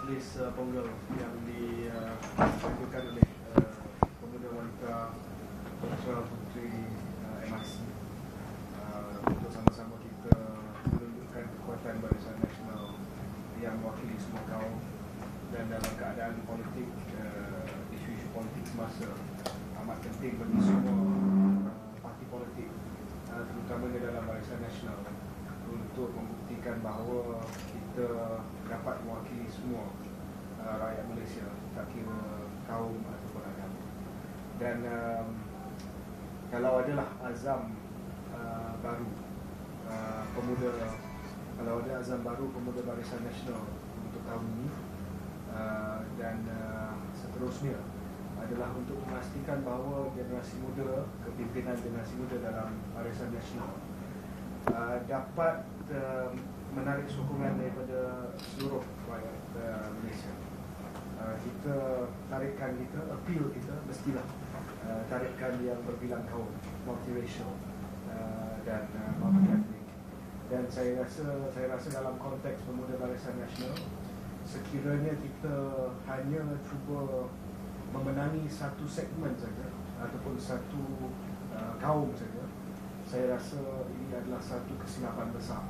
majlis Ponggol yang dilakukan oleh pemuda wanita Putra Puteri MRC untuk sama-sama kita menunjukkan kekuatan Barisan Nasional yang mewakili semua kaum, dan dalam keadaan politik, isu-isu politik semasa amat penting bagi semua parti politik, terutamanya dalam Barisan Nasional, untuk membuktikan bahawa kita dapat mewakili semua rakyat Malaysia, tak kira kaum ataupun agama. Dan kalau adalah azam baru pemuda, kalau ada azam baru pemuda Barisan Nasional untuk tahun ini dan seterusnya, adalah untuk memastikan bahawa generasi muda, kepimpinan generasi muda dalam Barisan Nasional dapat menarik sokongan daripada seluruh rakyat Malaysia. Kita tarikan kita, appeal kita mestilah tarikan yang berbilang kaum, multiracial dan multi-ethnic. Dan saya rasa dalam konteks pemuda Barisan Nasional, sekiranya kita hanya cuba memenangi satu segmen saja ataupun satu kaum saja, saya rasa ini adalah satu kesilapan besar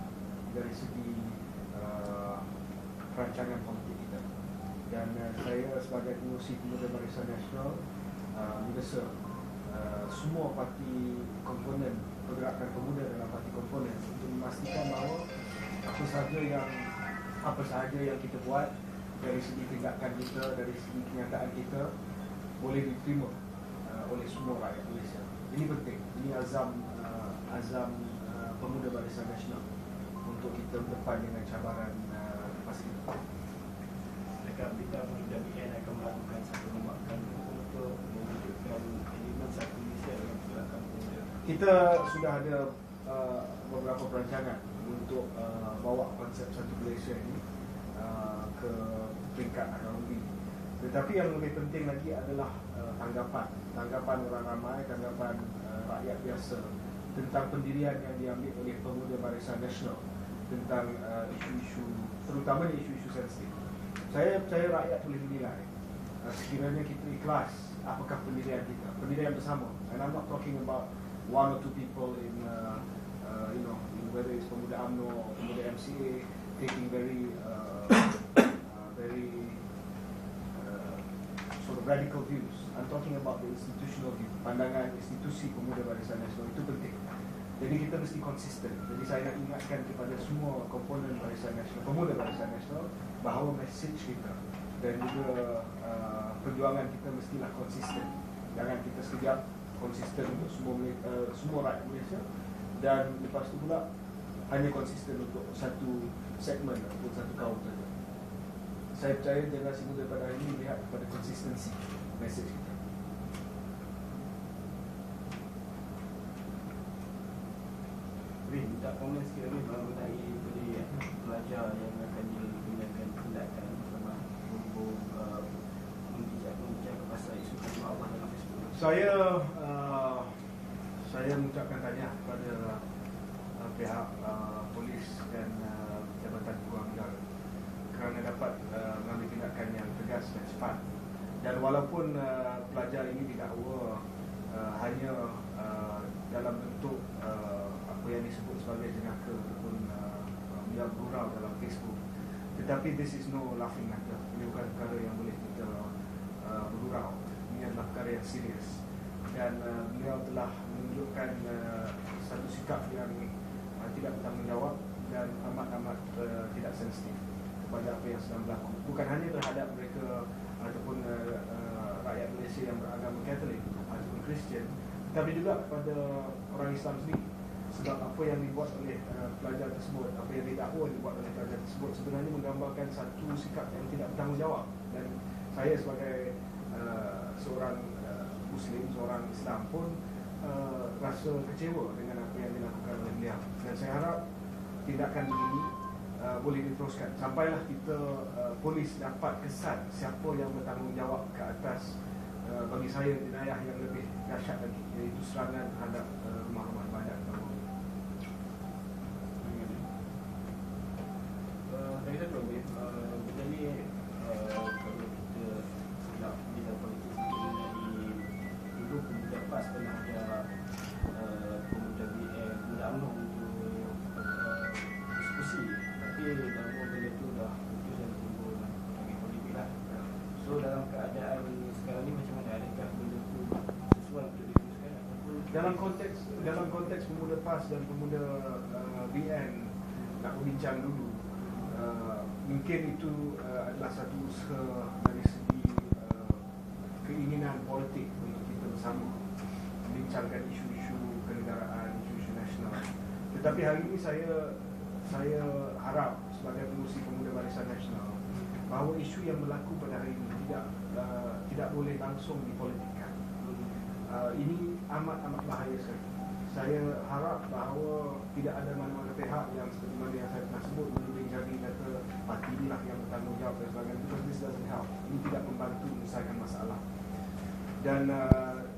dari segi perancangan politik kita. Dan saya sebagai pengurusi pemuda Barisan Nasional mendesak semua parti komponen, pergerakan pemuda dalam parti komponen, untuk memastikan bahawa apa sahaja yang kita buat dari segi tindakan kita, dari segi kenyataan kita, boleh diterima oleh semua rakyat Malaysia. Ini penting. Ini azam pemuda Barisan Nasional untuk kita berdepan dengan cabaran lepas ini. Dekat kita PDAN akan melakukan satu remakan untuk mewujudkan elemen satu Malaysia dengan pergerakan pemuda. Kita sudah ada beberapa perancangan untuk bawa konsep satu Malaysia ini ke peringkat akademik. Tetapi yang lebih penting lagi adalah tanggapan orang ramai, tanggapan rakyat biasa tentang pendirian yang diambil oleh pemuda Barisan Nasional tentang isu-isu, terutamanya isu-isu sensitif. Saya percaya rakyat boleh menilai sekiranya kita ikhlas apakah pendirian bersama. And I'm not talking about one or two people in whether it's pemuda UMNO or pemuda MCA taking very sort of radical views. I'm talking about the institutional view, pandangan institusi pemuda Barisan Nasional itu penting. Jadi kita mesti konsisten. Jadi saya nak ingatkan kepada semua komponen Barisan Nasional, pemuda Barisan Nasional, bahawa message kita dan juga perjuangan kita mestilah konsisten. Jangan kita sekejap konsisten untuk semua rakyat Malaysia, dan lepas tu pula hanya konsisten untuk satu segmen ataupun satu kaum saja. Saya percaya generasi muda pada hari ini melihat kepada konsistensi mesej kita. Minta komen sikit lagi mengenai pelajar yang akan digunakan tindakan bersama hubung membicarakan pasal isu kalimah Allah dalam Facebook. Saya mengucapkan tahniah kepada pihak polis dan Jabatan Peguam Negara kerana dapat mengambil tindakan yang tegas dan cepat. Dan walaupun pelajar ini didakwa hanya dalam bentuk apa yang disebut sebagai jenaka ataupun yang gurau dalam Facebook, tetapi this is no laughing matter. Ini bukan perkara yang boleh kita bergurau. Ini adalah perkara yang serius, dan beliau telah menunjukkan satu sikap yang tidak bertanggungjawab dan amat tidak sensitif kepada apa yang sedang berlaku. Bukan hanya terhadap mereka ataupun rakyat Malaysia yang beragama Katolik ataupun Kristian, tapi juga kepada orang Islam sendiri. Sebab apa yang dibuat oleh pelajar tersebut, apa yang didakwa dibuat oleh pelajar tersebut, sebenarnya menggambarkan satu sikap yang tidak bertanggungjawab. Dan saya sebagai seorang Muslim, seorang Islam pun rasa kecewa dengan apa yang dilakukan oleh beliau. Dan saya harap tindakan begini boleh diteruskan sampailah kita polis dapat kesan siapa yang bertanggungjawab ke atas bagi saya jenayah yang lebih dahsyat lagi, iaitu serangan terhadap rumah-rumah ibadat. Saya kata benda ni dalam konteks pemuda PAS dan pemuda BN nak berbincang dulu, mungkin itu adalah satu usaha dari segi keinginan politik untuk kita bersama membincangkan isu-isu kenegaraan, isu-isu nasional. Tetapi hari ini saya harap sebagai pengurusi pemuda Barisan Nasional bahawa isu yang berlaku pada hari ini tidak boleh langsung dipolitikkan. Ini amat bahaya sekali. Saya harap bahawa tidak ada mana-mana pihak yang seperti mana yang saya pernah sebut menuding jari kata parti inilah yang bertanggungjawab dan sebagainya, because this doesn't help. Ini tidak membantu menyelesaikan masalah. Dan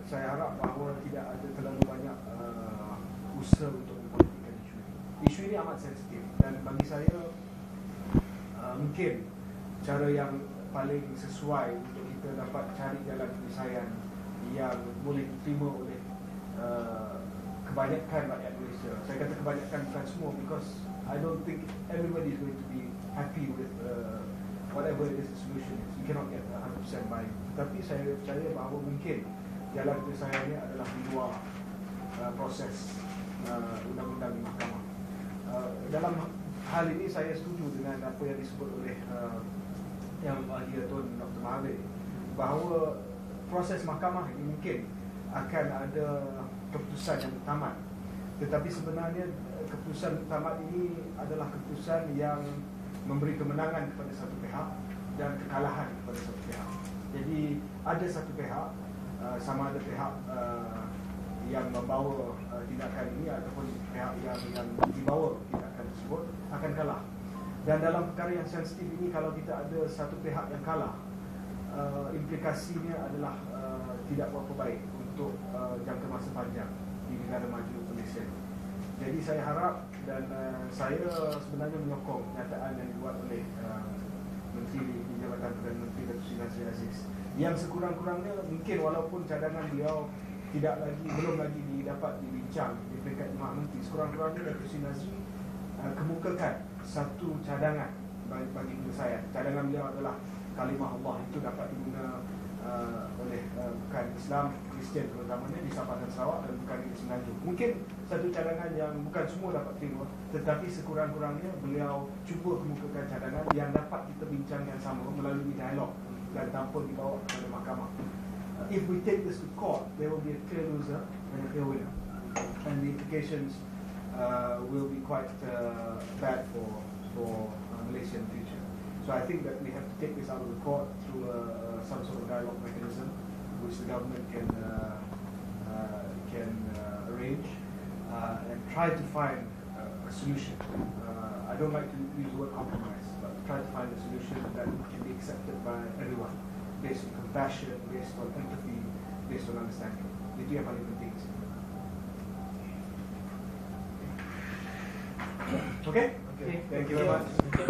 saya harap bahawa tidak ada terlalu banyak usaha untuk mempolitikkan isu ini. Isu ini amat sensitif dan bagi saya mungkin cara yang paling sesuai untuk kita dapat cari jalan penyelesaian yang boleh diterima oleh kebanyakan rakyat Malaysia. Saya kata kebanyakan bukan semua, because I don't think everybody is going to be happy with whatever it is the solution is. You cannot get 100% by. Tapi saya percaya bahawa mungkin jalan penyelesaiannya adalah di luar proses undang-undang di mahkamah. Dalam hal ini saya setuju dengan apa yang disebut oleh Yang Bahagia Tun Dr. Mahathir, bahawa proses mahkamah ini mungkin akan ada keputusan yang tamat. Tetapi sebenarnya keputusan tamat ini adalah keputusan yang memberi kemenangan kepada satu pihak dan kekalahan kepada satu pihak. Jadi ada satu pihak, sama ada pihak yang membawa tindakan ini ataupun pihak yang dibawa tindakan tersebut akan kalah. Dan dalam perkara yang sensitif ini, kalau kita ada satu pihak yang kalah, implikasinya adalah tidak berapa baik untuk jangka masa panjang di negara maju Malaysia. Jadi saya harap dan saya sebenarnya menyokong nyataan yang dibuat oleh Menteri di Jabatan Perdana Menteri Datuk Seri Nazri Aziz, yang sekurang-kurangnya mungkin walaupun cadangan beliau belum lagi dapat dibincang di peringkat Jemaah Menteri, sekurang-kurangnya Datuk Seri Nazri kemukakan satu cadangan bagi penyelesaian. Cadangan beliau adalah kalimah Allah itu dapat diguna oleh bukan Islam, Kristian terutamanya di Sabah dan Sarawak, dan bukan di Semenanjung. Mungkin satu cadangan yang bukan semua dapat terima, tetapi sekurang-kurangnya beliau cuba kemukakan cadangan yang dapat kita bincangkan sama melalui dialog dan tanpa dibawa kepada mahkamah. If we take this to court, there will be a clear loser and a clear winner, and the implications will be quite bad for Malaysian future. So I think that we have to take this out of the court through some sort of dialogue mechanism, which the government can arrange and try to find a solution. I don't like to use the word compromise, but try to find a solution that can be accepted by everyone, based on compassion, based on empathy, based on understanding. Itu yang paling penting. Okay? Okay. Thank you very much.